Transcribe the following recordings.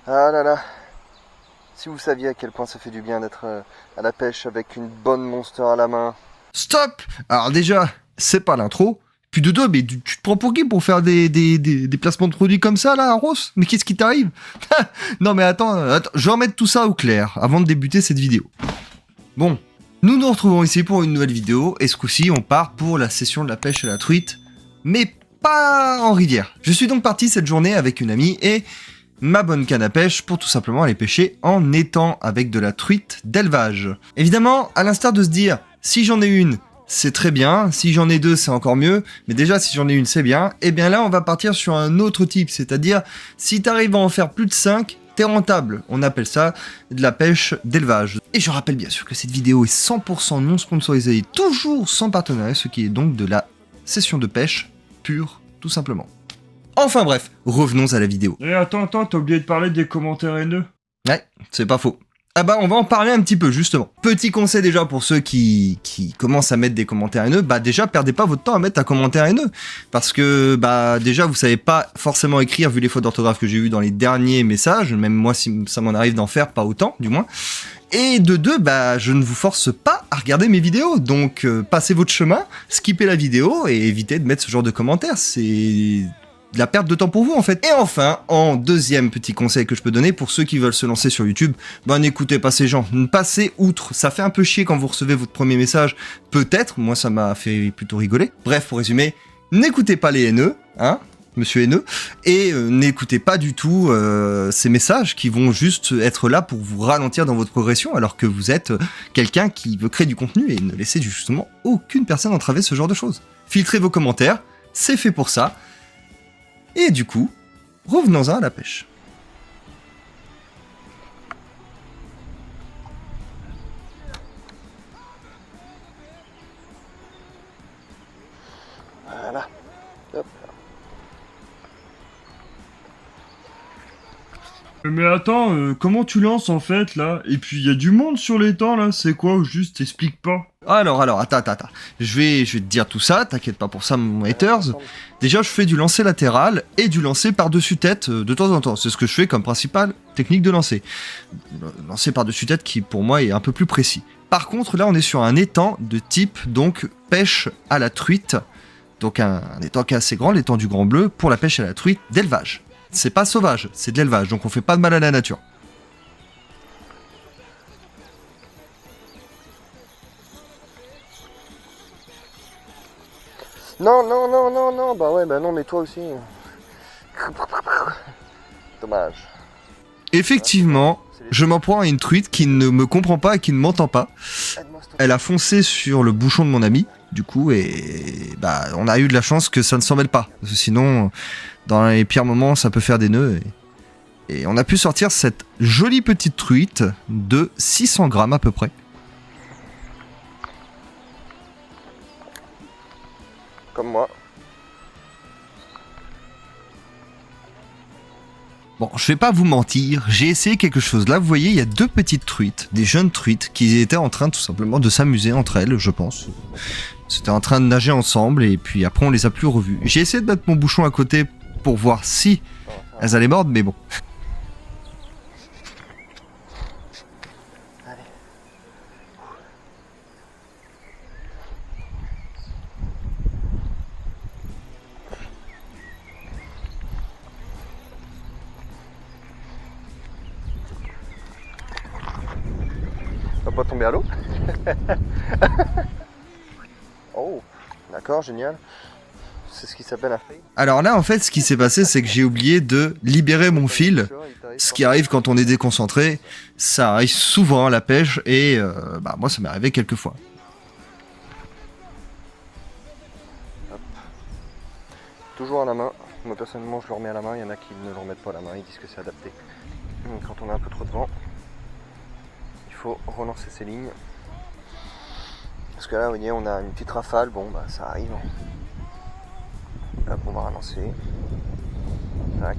Ah là là, si vous saviez à quel point ça fait du bien d'être à la pêche avec une bonne Monster à la main. Stop! Alors déjà, c'est pas l'intro. Puis de deux, mais tu te prends pour qui pour faire des placements de produits comme ça, là, à Ross? Mais qu'est-ce qui t'arrive? Non mais attends, je vais remettre tout ça au clair avant de débuter cette vidéo. Bon, nous nous retrouvons ici pour une nouvelle vidéo, et ce coup-ci, on part pour la session de la pêche à la truite, mais pas en rivière. Je suis donc parti cette journée avec une amie et ma bonne canne à pêche pour tout simplement aller pêcher en étang avec de la truite d'élevage. Évidemment, à l'instar de se dire, si j'en ai une, c'est très bien, si j'en ai deux, c'est encore mieux, mais déjà si j'en ai une, c'est bien, et bien là on va partir sur un autre type, c'est-à-dire si t'arrives à en faire plus de 5, t'es rentable. On appelle ça de la pêche d'élevage. Et je rappelle bien sûr que cette vidéo est 100% non sponsorisée et toujours sans partenariat, ce qui est donc de la session de pêche pure, tout simplement. Enfin bref, revenons à la vidéo. Attends, t'as oublié de parler des commentaires haineux. Ouais, c'est pas faux. Ah bah on va en parler un petit peu justement. Petit conseil déjà pour ceux qui commencent à mettre des commentaires haineux, bah déjà perdez pas votre temps à mettre un commentaire haineux. Parce que bah déjà vous savez pas forcément écrire vu les fautes d'orthographe que j'ai eues dans les derniers messages, même moi si ça m'en arrive d'en faire, pas autant du moins. Et de deux, bah je ne vous force pas à regarder mes vidéos, donc passez votre chemin, skippez la vidéo et évitez de mettre ce genre de commentaires, c'est de la perte de temps pour vous en fait. Et enfin, en deuxième petit conseil que je peux donner pour ceux qui veulent se lancer sur YouTube, ben n'écoutez pas ces gens, passez outre, ça fait un peu chier quand vous recevez votre premier message, peut-être, moi ça m'a fait plutôt rigoler. Bref, pour résumer, n'écoutez pas les haineux, hein, monsieur haineux, et n'écoutez pas du tout ces messages qui vont juste être là pour vous ralentir dans votre progression alors que vous êtes quelqu'un qui veut créer du contenu et ne laissez justement aucune personne entraver ce genre de choses. Filtrez vos commentaires, c'est fait pour ça. Et du coup, revenons-en à la pêche. Voilà. Hop. Mais attends, comment tu lances en fait là? Et puis il y a du monde sur l'étang là, c'est quoi ou juste t'expliques pas? Alors, attends. Je vais te dire tout ça, t'inquiète pas pour ça, mon haters. Déjà, je fais du lancer latéral et du lancer par-dessus tête de temps en temps. C'est ce que je fais comme principale technique de lancer. Lancer par-dessus tête qui, pour moi, est un peu plus précis. Par contre, là, on est sur un étang de type, donc, pêche à la truite. Donc, un étang qui est assez grand, l'étang du Grand Bleu, pour la pêche à la truite d'élevage. C'est pas sauvage, c'est de l'élevage, donc on fait pas de mal à la nature. Non, bah ouais, bah non, mais toi aussi. Dommage. Effectivement, je m'en prends à une truite qui ne me comprend pas et qui ne m'entend pas. Elle a foncé sur le bouchon de mon ami, du coup, et bah on a eu de la chance que ça ne s'en mêle pas. Parce que sinon, dans les pires moments, ça peut faire des nœuds. Et on a pu sortir cette jolie petite truite de 600 grammes à peu près. Comme moi. Bon, je vais pas vous mentir, j'ai essayé quelque chose. Là, vous voyez, il y a deux petites truites, des jeunes truites, qui étaient en train tout simplement de s'amuser entre elles, je pense. C'était en train de nager ensemble, et puis après on les a plus revues. J'ai essayé de mettre mon bouchon à côté pour voir si elles allaient mordre, mais bon. Va pas tomber à l'eau. Oh, d'accord, génial. C'est ce qui s'appelle un fade. Alors là, en fait, ce qui s'est passé, c'est que j'ai oublié de libérer mon fil. Ce qui arrive quand on est déconcentré, ça arrive souvent à la pêche, et bah moi ça m'est arrivé quelques fois. Hop. Toujours à la main. Moi personnellement je le remets à la main, il y en a qui ne le remettent pas à la main, ils disent que c'est adapté. Quand on a un peu trop de vent, il faut relancer ses lignes. Parce que là, vous voyez, on a une petite rafale, bon bah ça arrive. Hop, on va relancer. Tac.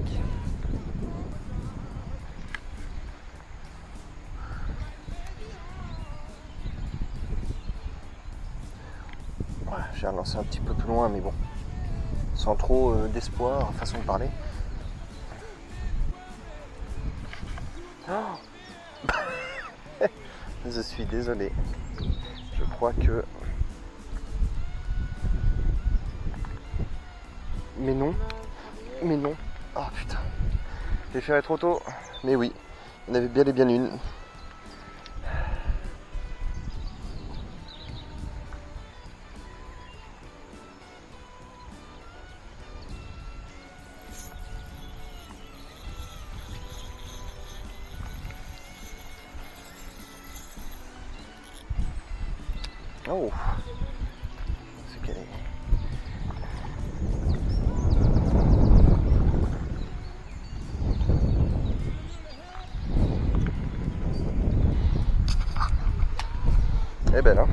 Voilà, j'ai relancé un petit peu plus loin, mais bon, sans trop d'espoir, façon de parler. Oh. Je suis désolé. Je crois que... Mais non. Mais non. Oh putain. J'ai fait trop tôt. Mais oui. Il y en avait bien et bien une. Oh. C'est qu'elle est... Elle est belle, hein.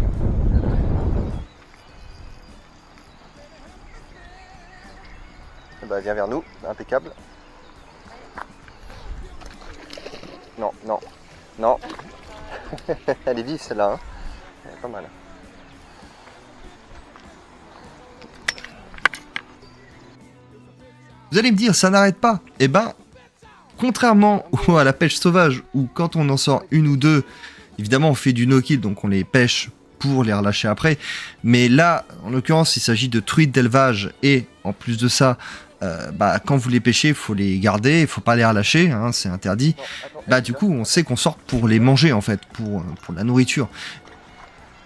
Bah, viens vers nous, impeccable. Non, non, non. Elle est vive celle-là, hein. Elle est pas mal. Vous allez me dire, ça n'arrête pas. Eh ben, contrairement à la pêche sauvage, où quand on en sort une ou deux, évidemment on fait du no-kill, donc on les pêche pour les relâcher après. Mais là, en l'occurrence, il s'agit de truites d'élevage, et en plus de ça, quand vous les pêchez, il faut les garder, il faut pas les relâcher, hein, c'est interdit. Du coup, on sait qu'on sort pour les manger, en fait, pour la nourriture.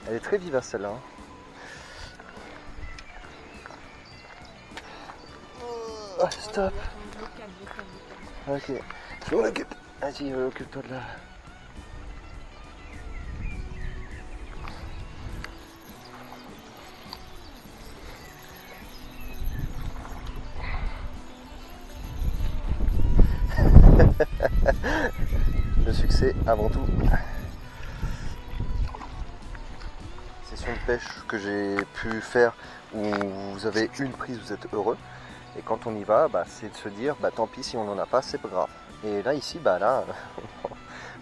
Elle est très vivace celle-là, hein. Oh, stop. Ok, je m'en occupe. Vas-y, occupe-toi de là. Le succès avant tout. Session de pêche que j'ai pu faire où vous avez une prise, vous êtes heureux. Et quand on y va, c'est de se dire, tant pis si on n'en a pas, c'est pas grave. Et là, ici, là,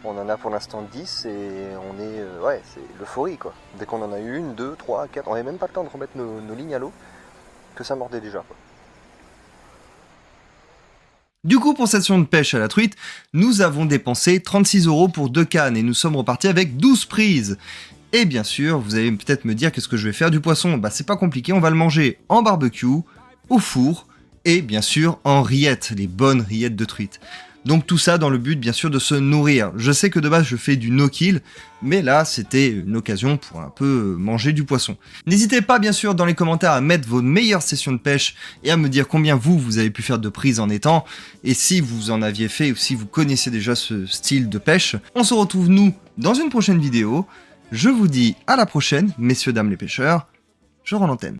on en a pour l'instant 10 et on est, c'est l'euphorie quoi. Dès qu'on en a eu une, deux, trois, quatre, on n'avait même pas le temps de remettre nos lignes à l'eau, que ça mordait déjà quoi. Du coup, pour cette session de pêche à la truite, nous avons dépensé 36 € pour 2 cannes et nous sommes repartis avec 12 prises. Et bien sûr, vous allez peut-être me dire qu'est-ce que je vais faire du poisson. C'est pas compliqué, on va le manger en barbecue, au four et bien sûr en rillettes, les bonnes rillettes de truite. Donc tout ça dans le but bien sûr de se nourrir. Je sais que de base je fais du no-kill, mais là c'était une occasion pour un peu manger du poisson. N'hésitez pas bien sûr dans les commentaires à mettre vos meilleures sessions de pêche et à me dire combien vous avez pu faire de prises en étang, et si vous en aviez fait ou si vous connaissez déjà ce style de pêche. On se retrouve nous dans une prochaine vidéo. Je vous dis à la prochaine, messieurs, dames les pêcheurs, je rends l'antenne.